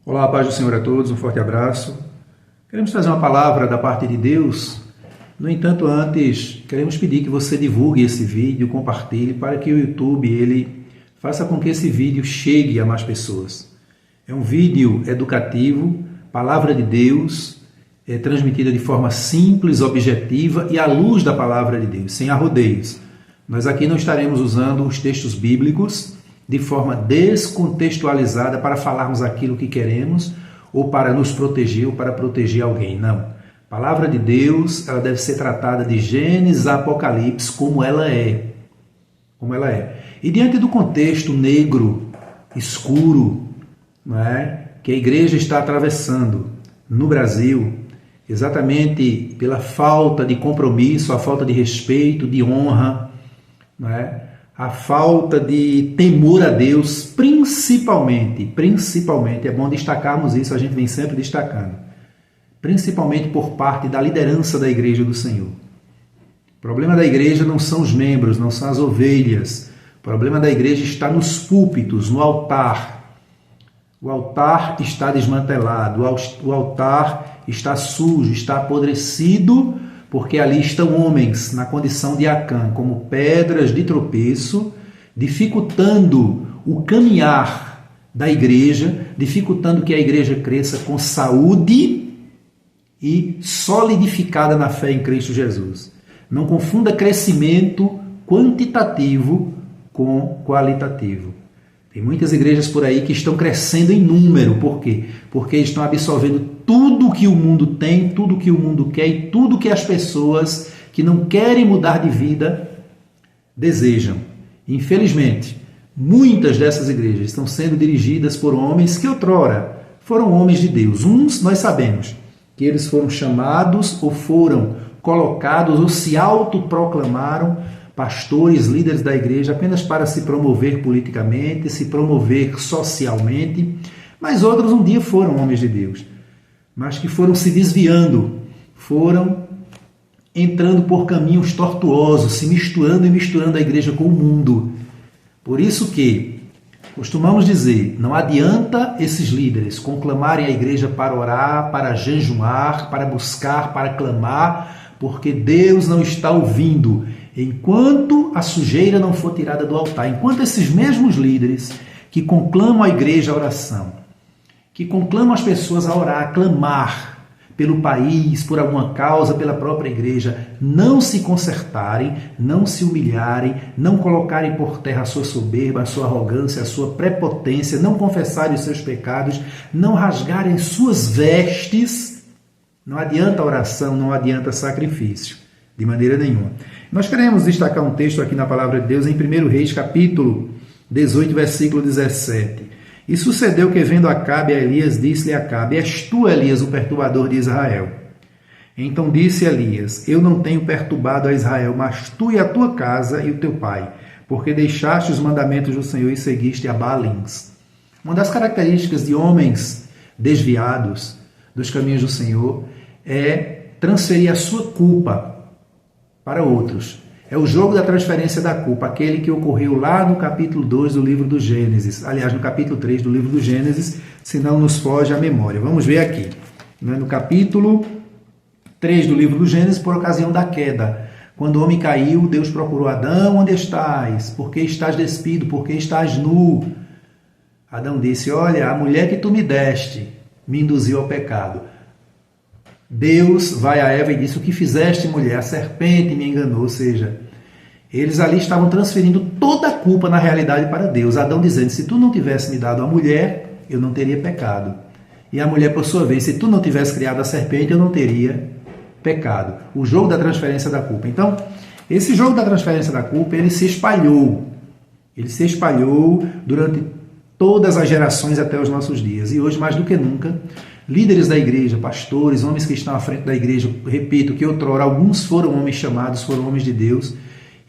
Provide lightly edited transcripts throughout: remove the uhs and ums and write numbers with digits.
Olá, a paz do Senhor a todos, um forte abraço. Queremos trazer uma palavra da parte de Deus. No entanto, antes, queremos pedir que você divulgue esse vídeo, compartilhe, para que o YouTube ele faça com que esse vídeo chegue a mais pessoas. É um vídeo educativo, palavra de Deus, transmitida de forma simples, objetiva e à luz da palavra de Deus, sem arrodeios. Nós aqui não estaremos usando os textos bíblicos de forma descontextualizada para falarmos aquilo que queremos ou para nos proteger ou para proteger alguém. Não. A palavra de Deus ela deve ser tratada de Gênesis a Apocalipse como ela é. Como ela é. E diante do contexto negro, escuro, não é, que a igreja está atravessando no Brasil, exatamente pela falta de compromisso, a falta de respeito, de honra, não é? A falta de temor a Deus, principalmente, é bom destacarmos isso, a gente vem sempre destacando, principalmente por parte da liderança da Igreja do Senhor. O problema da igreja não são os membros, não são as ovelhas, o problema da igreja está nos púlpitos, no altar. O altar está desmantelado, o altar está sujo, está apodrecido, porque ali estão homens na condição de Acã, como pedras de tropeço, dificultando o caminhar da igreja, dificultando que a igreja cresça com saúde e solidificada na fé em Cristo Jesus. Não confunda crescimento quantitativo com qualitativo. Tem muitas igrejas por aí que estão crescendo em número. Por quê? Porque estão absorvendo tudo que o mundo tem, tudo que o mundo quer e tudo que as pessoas que não querem mudar de vida desejam. Infelizmente, muitas dessas igrejas estão sendo dirigidas por homens que outrora foram homens de Deus. Uns nós sabemos que eles foram chamados ou foram colocados ou se autoproclamaram pastores, líderes da igreja, apenas para se promover politicamente, se promover socialmente, mas outros um dia foram homens de Deus, mas que foram se desviando, foram entrando por caminhos tortuosos, se misturando a igreja com o mundo. Por isso que costumamos dizer, não adianta esses líderes conclamarem a igreja para orar, para jejuar, para buscar, para clamar, porque Deus não está ouvindo. Enquanto a sujeira não for tirada do altar, enquanto esses mesmos líderes que conclamam a igreja à oração, que conclamam as pessoas a orar, a clamar pelo país, por alguma causa, pela própria igreja, não se consertarem, não se humilharem, não colocarem por terra a sua soberba, a sua arrogância, a sua prepotência, não confessarem os seus pecados, não rasgarem suas vestes, não adianta oração, não adianta sacrifício, de maneira nenhuma. Nós queremos destacar um texto aqui na Palavra de Deus em 1 Reis, capítulo 18, versículo 17. E sucedeu que, vendo Acabe a Elias, disse-lhe Acabe: És tu, Elias, o perturbador de Israel? Então disse Elias: Eu não tenho perturbado a Israel, mas tu e a tua casa e o teu pai, porque deixaste os mandamentos do Senhor e seguiste a Baalins. Uma das características de homens desviados dos caminhos do Senhor é transferir a sua culpa para outros. É o jogo da transferência da culpa, aquele que ocorreu lá no capítulo 2 do livro do Gênesis, aliás, no capítulo 3 do livro do Gênesis, se não nos foge a memória. Vamos ver aqui, no capítulo 3 do livro do Gênesis, por ocasião da queda. Quando o homem caiu, Deus procurou Adão: onde estás? Por que estás despido? Por que estás nu? Adão disse: olha, a mulher que tu me deste me induziu ao pecado. Deus vai a Eva e disse: o que fizeste, mulher? A serpente me enganou. Ou seja, eles ali estavam transferindo toda a culpa na realidade para Deus. Adão dizendo: se tu não tivesse me dado a mulher, eu não teria pecado. E a mulher, por sua vez: se tu não tivesse criado a serpente, eu não teria pecado. O jogo da transferência da culpa. Então, esse jogo da transferência da culpa, ele se espalhou. Ele se espalhou durante todas as gerações até os nossos dias. E hoje, mais do que nunca, líderes da igreja, pastores, homens que estão à frente da igreja, repito, que outrora alguns foram homens chamados, foram homens de Deus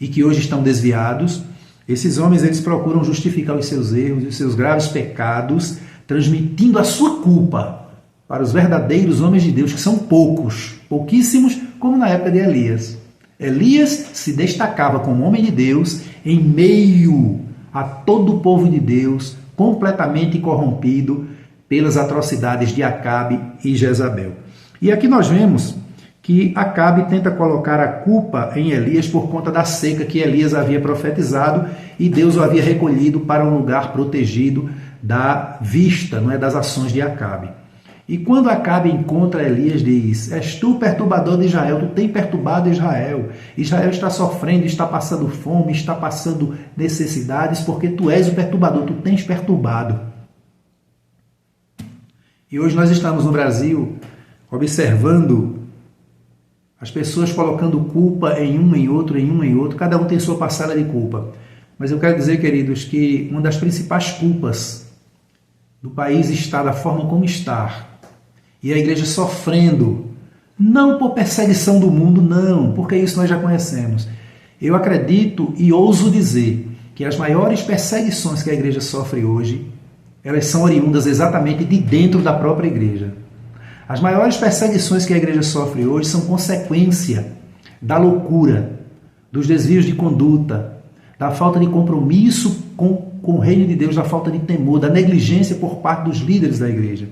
e que hoje estão desviados. Esses homens, eles procuram justificar os seus erros e os seus graves pecados, transmitindo a sua culpa para os verdadeiros homens de Deus, que são poucos, pouquíssimos, como na época de Elias. Elias se destacava como homem de Deus em meio a todo o povo de Deus, completamente corrompido, pelas atrocidades de Acabe e Jezabel. E aqui nós vemos que Acabe tenta colocar a culpa em Elias por conta da seca que Elias havia profetizado e Deus o havia recolhido para um lugar protegido da vista, não é, das ações de Acabe. E quando Acabe encontra Elias, diz: és tu perturbador de Israel, tu tem perturbado Israel. Israel está sofrendo, está passando fome, está passando necessidades, porque tu és o perturbador, tu tens perturbado. E hoje nós estamos no Brasil observando as pessoas colocando culpa em um, em outro, cada um tem sua parcela de culpa. Mas eu quero dizer, queridos, que uma das principais culpas do país está da forma como está. E a igreja sofrendo, não por perseguição do mundo, não, porque isso nós já conhecemos. Eu acredito e ouso dizer que as maiores perseguições que a igreja sofre hoje, elas são oriundas exatamente de dentro da própria igreja. As maiores perseguições que a igreja sofre hoje são consequência da loucura, dos desvios de conduta, da falta de compromisso com o reino de Deus, da falta de temor, da negligência por parte dos líderes da igreja,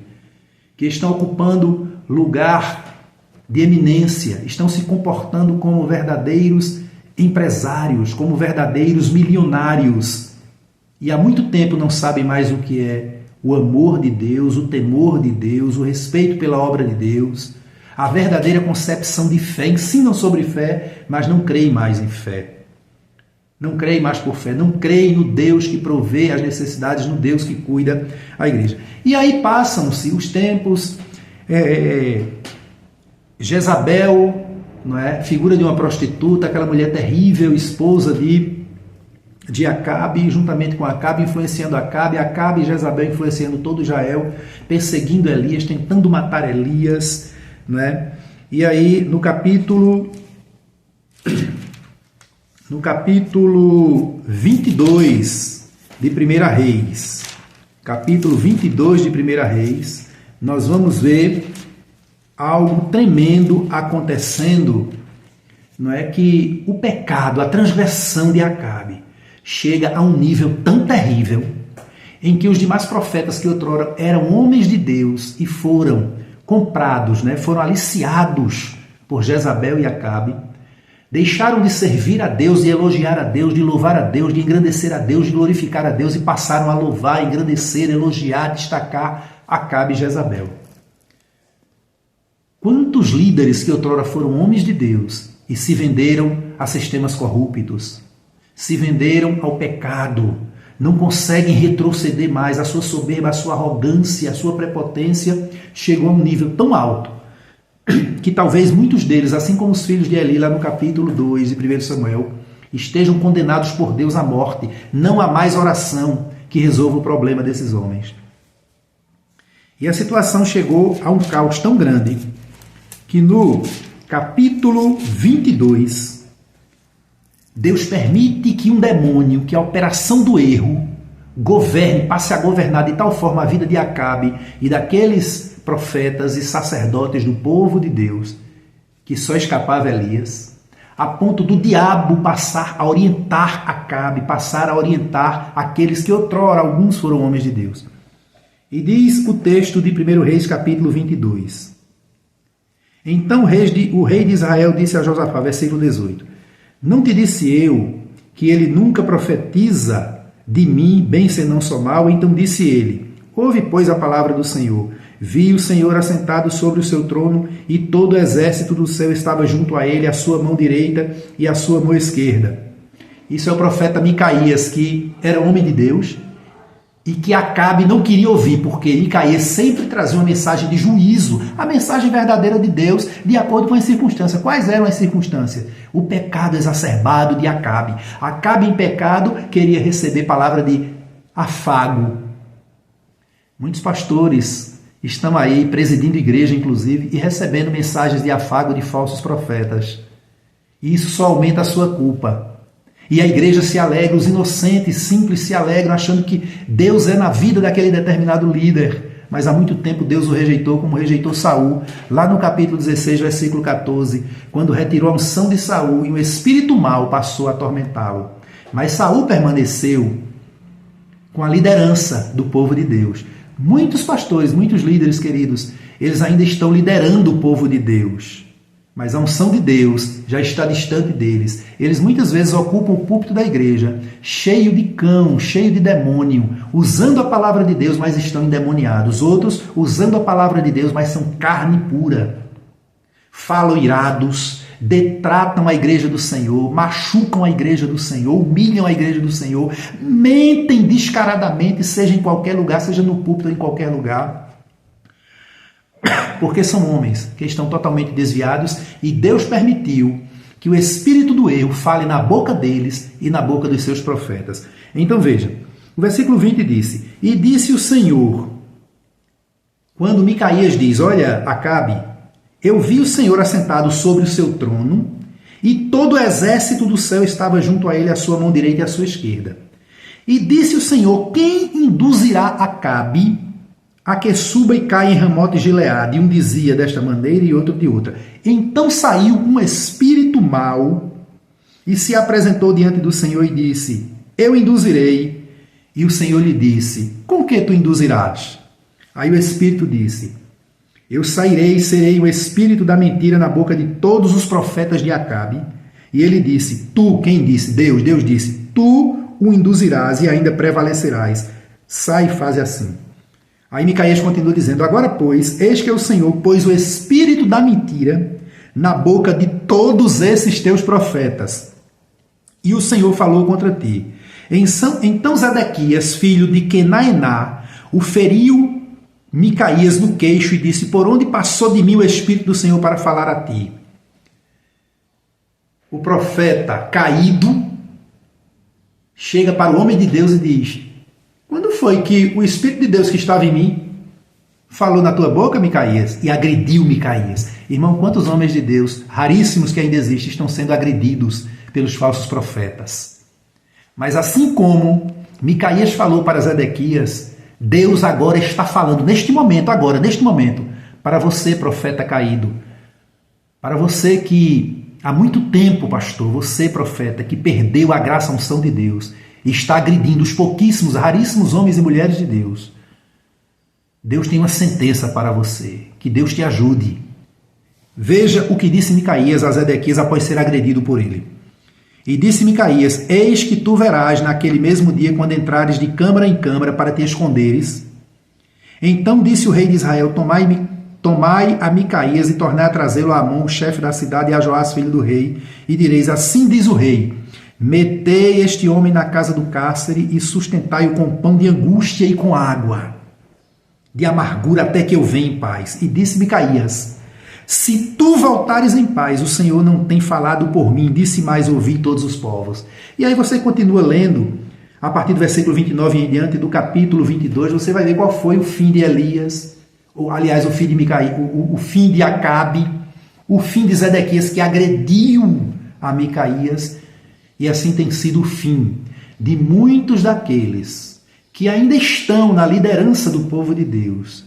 que estão ocupando lugar de eminência, estão se comportando como verdadeiros empresários, como verdadeiros milionários, e há muito tempo não sabem mais o que é o amor de Deus, o temor de Deus, o respeito pela obra de Deus, a verdadeira concepção de fé. Ensinam sobre fé, mas não creem mais em fé. Não creem mais por fé, não creem no Deus que provê as necessidades, no Deus que cuida a igreja. E aí passam-se os tempos, Jezabel, não é? Figura de uma prostituta, aquela mulher terrível, esposa de Acabe, juntamente com Acabe, influenciando Acabe e Jezabel influenciando todo Israel, perseguindo Elias, tentando matar Elias, né? E aí no capítulo 22 de 1 Reis, capítulo 22 de 1 Reis, nós vamos ver algo tremendo acontecendo, não é, que o pecado, a transgressão de Acabe chega a um nível tão terrível em que os demais profetas que outrora eram homens de Deus e foram comprados, né, foram aliciados por Jezabel e Acabe, deixaram de servir a Deus, de elogiar a Deus, de louvar a Deus, de engrandecer a Deus, de glorificar a Deus e passaram a louvar, engrandecer, elogiar, destacar Acabe e Jezabel. Quantos líderes que outrora foram homens de Deus e se venderam a sistemas corruptos, se venderam ao pecado, não conseguem retroceder mais, a sua soberba, a sua arrogância, a sua prepotência chegou a um nível tão alto que talvez muitos deles, assim como os filhos de Eli lá no capítulo 2 de 1 Samuel, estejam condenados por Deus à morte. Não há mais oração que resolva o problema desses homens. E a situação chegou a um caos tão grande que no capítulo 22, Deus permite que um demônio, que a operação do erro, governe, passe a governar de tal forma a vida de Acabe e daqueles profetas e sacerdotes do povo de Deus, que só escapava Elias, a ponto do diabo passar a orientar Acabe, passar a orientar aqueles que outrora alguns foram homens de Deus. E diz o texto de 1 Reis, capítulo 22. Então o rei de Israel disse a Josafá, versículo 18, não te disse eu que ele nunca profetiza de mim, bem senão só mal? Então disse ele, ouve, pois, a palavra do Senhor. Vi o Senhor assentado sobre o seu trono, e todo o exército do céu estava junto a ele, a sua mão direita e a sua mão esquerda. Isso é o profeta Micaías, que era homem de Deus, e que Acabe não queria ouvir, porque Micaías sempre trazia uma mensagem de juízo, a mensagem verdadeira de Deus, de acordo com as circunstâncias. Quais eram as circunstâncias? O pecado exacerbado de Acabe. Acabe em pecado queria receber palavra de afago. Muitos pastores estão aí presidindo igreja, inclusive, e recebendo mensagens de afago de falsos profetas. E isso só aumenta a sua culpa. E a igreja se alegra, os inocentes, simples, se alegram, achando que Deus é na vida daquele determinado líder. Mas há muito tempo Deus o rejeitou, como rejeitou Saul, lá no capítulo 16, versículo 14, quando retirou a unção de Saul e o espírito mau passou a atormentá-lo. Mas Saul permaneceu com a liderança do povo de Deus. Muitos pastores, muitos líderes queridos, eles ainda estão liderando o povo de Deus. Mas a unção de Deus já está distante deles. Eles muitas vezes ocupam o púlpito da igreja, cheio de cão, cheio de demônio, usando a palavra de Deus, mas estão endemoniados. Outros usando a palavra de Deus, mas são carne pura. Falam irados, detratam a igreja do Senhor, machucam a igreja do Senhor, humilham a igreja do Senhor, mentem descaradamente, seja em qualquer lugar, seja no púlpito ou em qualquer lugar. Porque são homens que estão totalmente desviados e Deus permitiu que o espírito do erro fale na boca deles e na boca dos seus profetas. Então veja, o versículo 20 disse: E disse o Senhor, quando Micaías diz, olha, Acabe, eu vi o Senhor assentado sobre o seu trono e todo o exército do céu estava junto a ele, à sua mão direita e à sua esquerda. E disse o Senhor, quem induzirá Acabe a que suba e caia em Ramote Gileade? E um dizia desta maneira e outro de outra. Então saiu um espírito mau e se apresentou diante do Senhor e disse, eu induzirei. E o Senhor lhe disse, com que tu induzirás? Aí o espírito disse, eu sairei e serei o espírito da mentira na boca de todos os profetas de Acabe. E ele disse, tu, quem disse? Deus. Deus disse, tu o induzirás e ainda prevalecerás. Sai e faze assim. Aí Micaías continua dizendo, agora, pois, eis que o Senhor pôs o espírito da mentira na boca de todos esses teus profetas. E o Senhor falou contra ti. Então Zedequias, filho de Kenaená, o feriu Micaías no queixo e disse, por onde passou de mim o espírito do Senhor para falar a ti? O profeta caído chega para o homem de Deus e diz, quando foi que o Espírito de Deus que estava em mim falou na tua boca, Micaías, e agrediu Micaías? Irmão, quantos homens de Deus, raríssimos que ainda existem, estão sendo agredidos pelos falsos profetas? Mas assim como Micaías falou para Zedequias, Deus agora está falando, neste momento, para você, profeta caído, para você que há muito tempo, pastor, você, profeta, que perdeu a graça, a unção de Deus, está agredindo os pouquíssimos, raríssimos homens e mulheres de Deus. Deus tem uma sentença para você. Que Deus te ajude. Veja o que disse Micaías a Zedequias após ser agredido por ele. E disse Micaías, eis que tu verás naquele mesmo dia, quando entrares de câmara em câmara para te esconderes. Então disse o rei de Israel, tomai a Micaías e tornai a trazê-lo a Amon, chefe da cidade, e a Joás, filho do rei, e direis, assim diz o rei, metei este homem na casa do cárcere e sustentai-o com pão de angústia e com água, de amargura até que eu venha em paz. E disse Micaías, se tu voltares em paz, o Senhor não tem falado por mim, disse mais, ouvi todos os povos. E aí você continua lendo, a partir do versículo 29 em diante, do capítulo 22, você vai ver qual foi o fim de Elias, ou, aliás, o fim de Micaías, o fim de Acabe, o fim de Zedequias, que agrediu a Micaías. E assim tem sido o fim de muitos daqueles que ainda estão na liderança do povo de Deus,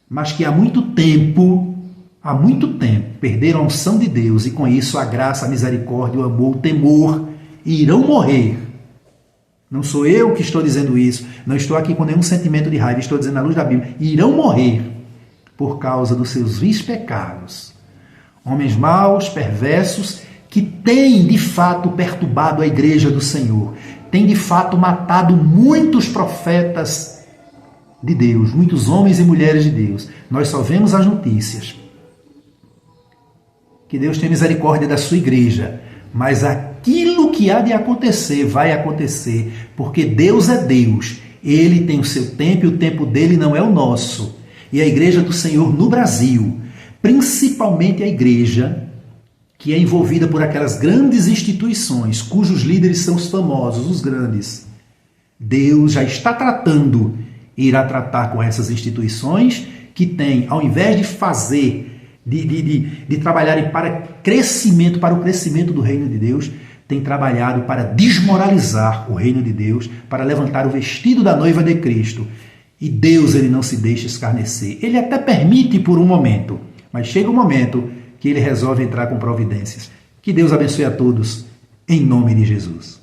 mas que há muito tempo, perderam a unção de Deus e com isso a graça, a misericórdia, o amor, o temor, e irão morrer. Não sou eu que estou dizendo isso, não estou aqui com nenhum sentimento de raiva, estou dizendo à luz da Bíblia, irão morrer por causa dos seus vis pecados. Homens maus, perversos, que tem de fato perturbado a igreja do Senhor, tem de fato matado muitos profetas de Deus, muitos homens e mulheres de Deus. Nós só vemos as notícias. Que Deus tenha misericórdia da sua igreja, mas aquilo que há de acontecer, vai acontecer, porque Deus é Deus, Ele tem o seu tempo e o tempo dele não é o nosso. E a igreja do Senhor no Brasil, principalmente a igreja que é envolvida por aquelas grandes instituições, cujos líderes são os famosos, os grandes. Deus já está tratando, irá tratar com essas instituições que têm, ao invés de fazer, de trabalharem para crescimento, para o crescimento do reino de Deus, tem trabalhado para desmoralizar o reino de Deus, para levantar o vestido da noiva de Cristo. E Deus, ele não se deixa escarnecer. Ele até permite por um momento, mas chega um momento que ele resolve entrar com providências. Que Deus abençoe a todos, em nome de Jesus.